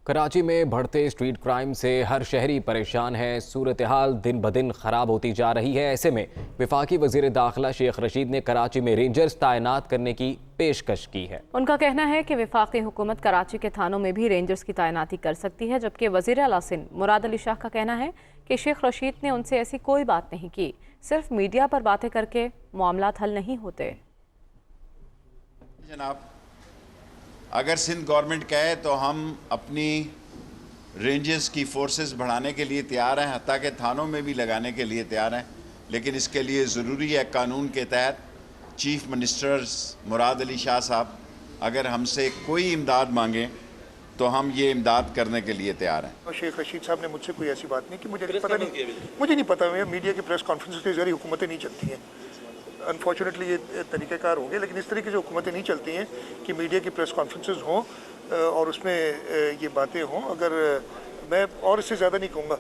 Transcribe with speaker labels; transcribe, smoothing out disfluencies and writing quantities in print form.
Speaker 1: کراچی میں بڑھتے street crime سے ہر شہری پریشان ہے۔ صورتحال دن بدن خراب ہوتی جا رہی ہے۔ ایسے میں وفاقی وزیر داخلہ شیخ رشید نے کراچی میں رینجرز تعینات کرنے کی پیشکش کی ہے۔
Speaker 2: ان کا کہنا ہے کہ وفاقی حکومت کراچی کے تھانوں میں بھی رینجرز کی تعیناتی کر سکتی ہے، جبکہ وزیر اعلیٰ سندھ مراد علی شاہ کا کہنا ہے کہ شیخ رشید نے ان سے ایسی کوئی بات نہیں کی، صرف میڈیا پر باتیں کر کے معاملات حل نہیں ہوتے۔
Speaker 3: جناب، اگر سندھ گورنمنٹ کہے تو ہم اپنی رینجز کی فورسز بڑھانے کے لیے تیار ہیں، حتیٰ کہ تھانوں میں بھی لگانے کے لیے تیار ہیں، لیکن اس کے لیے ضروری ہے قانون کے تحت چیف منسٹرز مراد علی شاہ صاحب اگر ہم سے کوئی امداد مانگیں تو ہم یہ امداد کرنے کے لیے تیار ہیں۔
Speaker 4: شیخ رشید صاحب نے مجھ سے کوئی ایسی بات نہیں کہ مجھے نہیں پتہ میڈیا کی پریس کانفرنس کے ذریعے حکومتیں نہیں چلتی ہیں۔ انفارچونیٹلی یہ طریقہ کار ہوں گے، لیکن اس طریقے سے حکومتیں نہیں چلتی ہیں کہ میڈیا کی پریس کانفرنسز ہوں اور اس میں یہ باتیں ہوں۔ اگر میں اور اس سے زیادہ نہیں کہوں گا۔